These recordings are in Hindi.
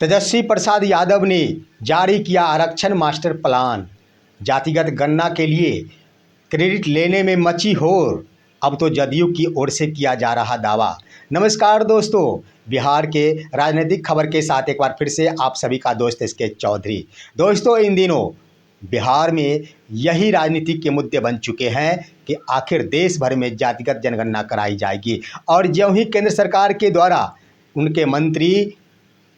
तेजस्वी प्रसाद यादव ने जारी किया आरक्षण मास्टर प्लान। जातिगत गणना के लिए क्रेडिट लेने में मची होर, अब तो जदयू की ओर से किया जा रहा दावा। नमस्कार दोस्तों, बिहार के राजनीतिक खबर के साथ एक बार फिर से आप सभी का दोस्त स्केच चौधरी। दोस्तों, इन दिनों बिहार में यही राजनीति के मुद्दे बन चुके हैं कि आखिर देश भर में जातिगत जनगणना कराई जाएगी। और ज्यों ही केंद्र सरकार के द्वारा उनके मंत्री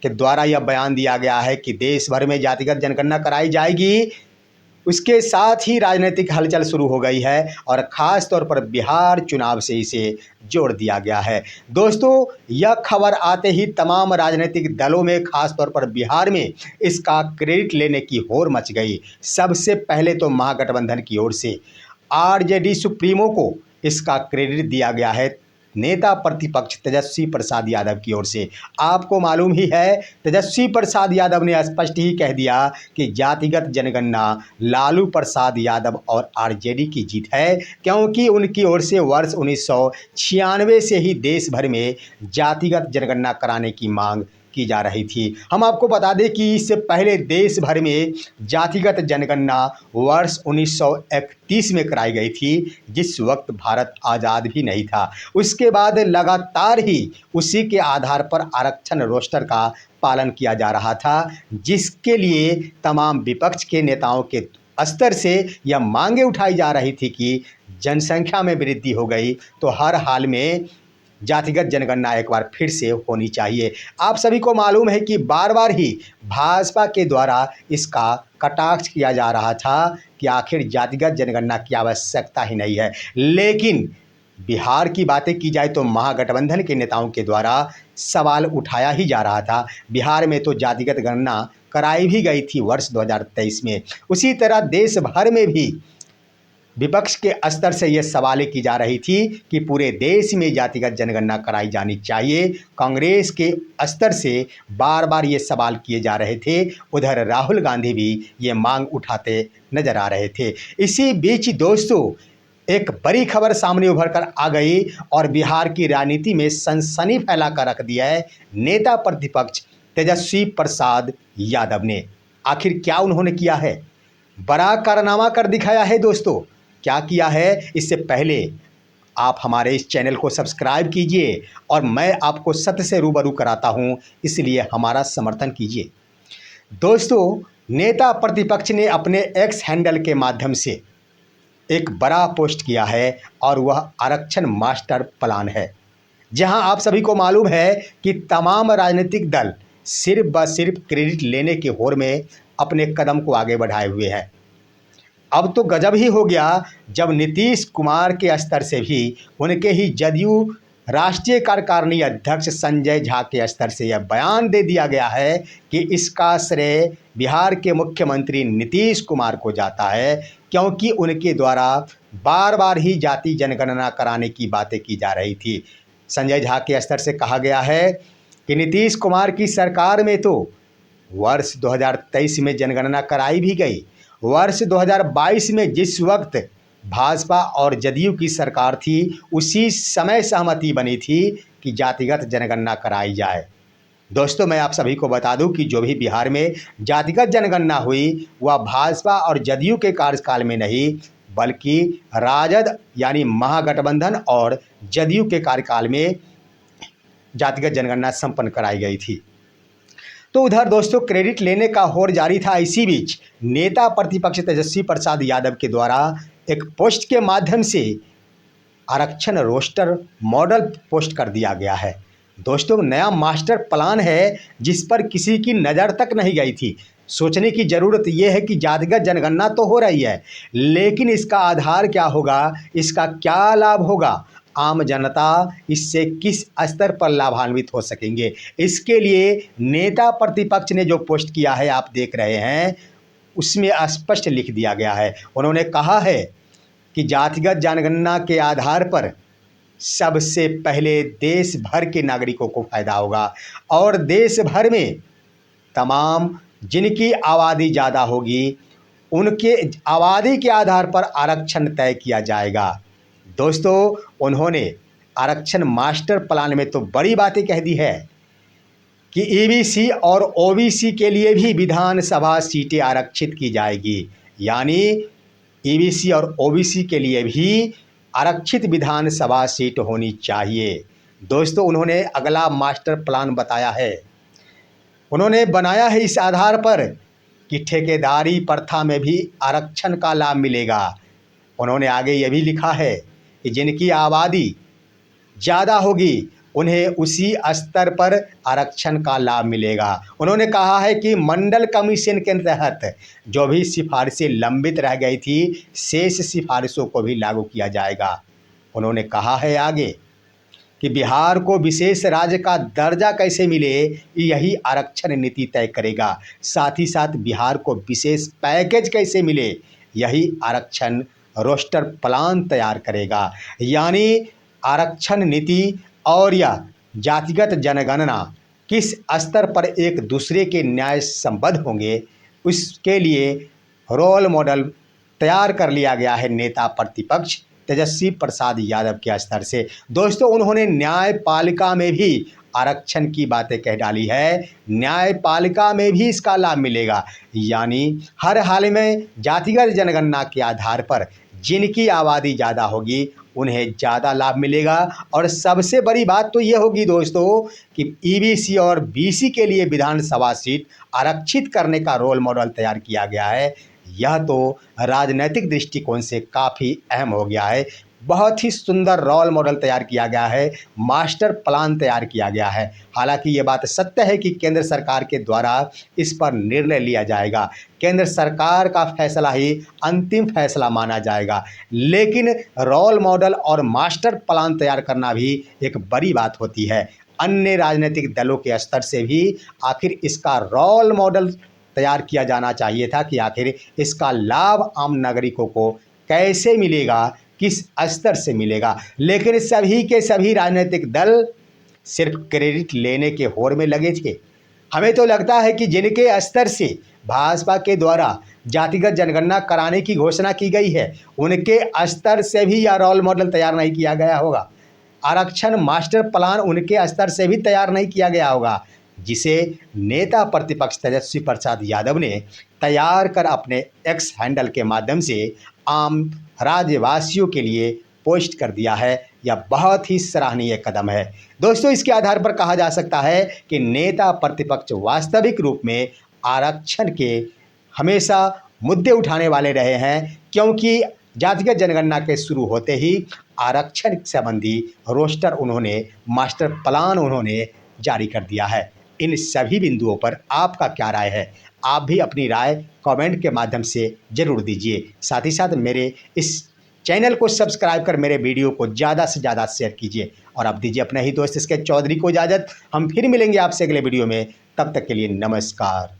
के द्वारा यह बयान दिया गया है कि देश भर में जातिगत जनगणना कराई जाएगी, उसके साथ ही राजनीतिक हलचल शुरू हो गई है और ख़ास तौर पर बिहार चुनाव से इसे जोड़ दिया गया है। दोस्तों, यह खबर आते ही तमाम राजनीतिक दलों में ख़ास तौर पर बिहार में इसका क्रेडिट लेने की होड़ मच गई। सबसे पहले तो महागठबंधन की ओर से आरजेडी सुप्रीमो को इसका क्रेडिट दिया गया है, नेता प्रतिपक्ष तेजस्वी प्रसाद यादव की ओर से। आपको मालूम ही है, तेजस्वी प्रसाद यादव ने स्पष्ट ही कह दिया कि जातिगत जनगणना लालू प्रसाद यादव और आरजेडी की जीत है, क्योंकि उनकी ओर से वर्ष 1996 से ही देश भर में जातिगत जनगणना कराने की मांग की जा रही थी। हम आपको बता दें कि इससे पहले देश भर में जातिगत जनगणना वर्ष 1931 में कराई गई थी, जिस वक्त भारत आज़ाद भी नहीं था। उसके बाद लगातार ही उसी के आधार पर आरक्षण रोस्टर का पालन किया जा रहा था, जिसके लिए तमाम विपक्ष के नेताओं के स्तर से यह मांगे उठाई जा रही थी कि जनसंख्या में वृद्धि हो गई तो हर हाल में जातिगत जनगणना एक बार फिर से होनी चाहिए। आप सभी को मालूम है कि बार बार ही भाजपा के द्वारा इसका कटाक्ष किया जा रहा था कि आखिर जातिगत जनगणना की आवश्यकता ही नहीं है। लेकिन बिहार की बातें की जाए तो महागठबंधन के नेताओं के द्वारा सवाल उठाया ही जा रहा था। बिहार में तो जातिगत गणना कराई भी गई थी वर्ष 2023 में। उसी तरह देश भर में भी विपक्ष के स्तर से ये सवालें की जा रही थी कि पूरे देश में जातिगत जनगणना कराई जानी चाहिए। कांग्रेस के स्तर से बार बार ये सवाल किए जा रहे थे। उधर राहुल गांधी भी ये मांग उठाते नजर आ रहे थे। इसी बीच दोस्तों, एक बड़ी खबर सामने उभर कर आ गई और बिहार की राजनीति में सनसनी फैला कर रख दिया है नेता प्रतिपक्ष तेजस्वी प्रसाद यादव ने। आखिर क्या उन्होंने किया है? बड़ा कारनामा कर दिखाया है दोस्तों। क्या किया है? इससे पहले आप हमारे इस चैनल को सब्सक्राइब कीजिए और मैं आपको सत्य से रूबरू कराता हूं, इसलिए हमारा समर्थन कीजिए। दोस्तों, नेता प्रतिपक्ष ने अपने एक्स हैंडल के माध्यम से एक बड़ा पोस्ट किया है और वह आरक्षण मास्टर प्लान है, जहां आप सभी को मालूम है कि तमाम राजनीतिक दल सिर्फ व सिर्फ क्रेडिट लेने की होड़ में अपने कदम को आगे बढ़ाए हुए हैं। अब तो गजब ही हो गया जब नीतीश कुमार के स्तर से भी उनके ही जदयू राष्ट्रीय कार्यकारिणी अध्यक्ष संजय झा के स्तर से यह बयान दे दिया गया है कि इसका श्रेय बिहार के मुख्यमंत्री नीतीश कुमार को जाता है, क्योंकि उनके द्वारा बार बार ही जाति जनगणना कराने की बातें की जा रही थी। संजय झा के स्तर से कहा गया है कि नीतीश कुमार की सरकार में तो वर्ष 2023 में जनगणना कराई भी गई। वर्ष 2022 में जिस वक्त भाजपा और जदयू की सरकार थी, उसी समय सहमति बनी थी कि जातिगत जनगणना कराई जाए। दोस्तों, मैं आप सभी को बता दूं कि जो भी बिहार में जातिगत जनगणना हुई वह भाजपा और जदयू के कार्यकाल में नहीं, बल्कि राजद यानी महागठबंधन और जदयू के कार्यकाल में जातिगत जनगणना संपन्न कराई गई थी। तो उधर दोस्तों, क्रेडिट लेने का होड़ जारी था। इसी बीच नेता प्रतिपक्ष तेजस्वी प्रसाद यादव के द्वारा एक पोस्ट के माध्यम से आरक्षण रोस्टर मॉडल पोस्ट कर दिया गया है। दोस्तों, नया मास्टर प्लान है जिस पर किसी की नज़र तक नहीं गई थी। सोचने की ज़रूरत यह है कि जातिगत जनगणना तो हो रही है, लेकिन इसका आधार क्या होगा, इसका क्या लाभ होगा, आम जनता इससे किस स्तर पर लाभान्वित हो सकेंगे, इसके लिए नेता प्रतिपक्ष ने जो पोस्ट किया है आप देख रहे हैं, उसमें स्पष्ट लिख दिया गया है। उन्होंने कहा है कि जातिगत जनगणना के आधार पर सबसे पहले देश भर के नागरिकों को फायदा होगा और देश भर में तमाम जिनकी आबादी ज़्यादा होगी उनके आबादी के आधार पर आरक्षण तय किया जाएगा। दोस्तों, उन्होंने आरक्षण मास्टर प्लान में तो बड़ी बातें कह दी है कि ईबीसी और ओबीसी के लिए भी विधानसभा सीटें आरक्षित की जाएगी, यानी ईबीसी और ओबीसी के लिए भी आरक्षित विधानसभा सीट होनी चाहिए। दोस्तों, उन्होंने अगला मास्टर प्लान बताया है। उन्होंने बनाया है इस आधार पर कि ठेकेदारी प्रथा में भी आरक्षण का लाभ मिलेगा। उन्होंने आगे ये भी लिखा है कि जिनकी आबादी ज़्यादा होगी उन्हें उसी स्तर पर आरक्षण का लाभ मिलेगा। उन्होंने कहा है कि मंडल कमीशन के तहत जो भी सिफारिशें लंबित रह गई थी, शेष सिफारिशों को भी लागू किया जाएगा। उन्होंने कहा है आगे कि बिहार को विशेष राज्य का दर्जा कैसे मिले, यही आरक्षण नीति तय करेगा। साथ ही साथ बिहार को विशेष पैकेज कैसे मिले, यही आरक्षण रोस्टर प्लान तैयार करेगा। यानी आरक्षण नीति और यह जातिगत जनगणना किस स्तर पर एक दूसरे के न्याय संबद्ध होंगे, उसके लिए रोल मॉडल तैयार कर लिया गया है नेता प्रतिपक्ष तेजस्वी प्रसाद यादव के स्तर से। दोस्तों, उन्होंने न्यायपालिका में भी आरक्षण की बातें कह डाली है। न्यायपालिका में भी इसका लाभ मिलेगा, यानी हर हाल में जातिगत जनगणना के आधार पर जिनकी आबादी ज़्यादा होगी उन्हें ज़्यादा लाभ मिलेगा। और सबसे बड़ी बात तो ये होगी दोस्तों कि ईबीसी और बीसी के लिए विधानसभा सीट आरक्षित करने का रोल मॉडल तैयार किया गया है। यह तो राजनीतिक दृष्टिकोण से काफ़ी अहम हो गया है। बहुत ही सुंदर रोल मॉडल तैयार किया गया है, मास्टर प्लान तैयार किया गया है। हालांकि ये बात सत्य है कि केंद्र सरकार के द्वारा इस पर निर्णय लिया जाएगा। केंद्र सरकार का फैसला ही अंतिम फैसला माना जाएगा, लेकिन रोल मॉडल और मास्टर प्लान तैयार करना भी एक बड़ी बात होती है। अन्य राजनीतिक दलों के स्तर से भी आखिर इसका रोल मॉडल तैयार किया जाना चाहिए था कि आखिर इसका लाभ आम नागरिकों को कैसे मिलेगा, किस स्तर से मिलेगा। लेकिन सभी के सभी राजनीतिक दल सिर्फ क्रेडिट लेने के होड़ में लगे थे। हमें तो लगता है कि जिनके स्तर से भाजपा के द्वारा जातिगत जनगणना कराने की घोषणा की गई है, उनके स्तर से भी यह रोल मॉडल तैयार नहीं किया गया होगा। आरक्षण मास्टर प्लान उनके स्तर से भी तैयार नहीं किया गया होगा, जिसे नेता प्रतिपक्ष तेजस्वी प्रसाद यादव ने तैयार कर अपने एक्स हैंडल के माध्यम से आम राज्यवासियों के लिए पोस्ट कर दिया है। यह बहुत ही सराहनीय कदम है। दोस्तों, इसके आधार पर कहा जा सकता है कि नेता प्रतिपक्ष वास्तविक रूप में आरक्षण के हमेशा मुद्दे उठाने वाले रहे हैं, क्योंकि जातिगत जनगणना के शुरू होते ही आरक्षण संबंधी रोस्टर उन्होंने, मास्टर प्लान उन्होंने जारी कर दिया है। इन सभी बिंदुओं पर आपका क्या राय है? आप भी अपनी राय कमेंट के माध्यम से ज़रूर दीजिए। साथ ही साथ मेरे इस चैनल को सब्सक्राइब कर मेरे वीडियो को ज़्यादा से ज़्यादा शेयर कीजिए और अब दीजिए अपने ही दोस्त इसके चौधरी को इजाज़त। हम फिर मिलेंगे आपसे अगले वीडियो में। तब तक के लिए नमस्कार।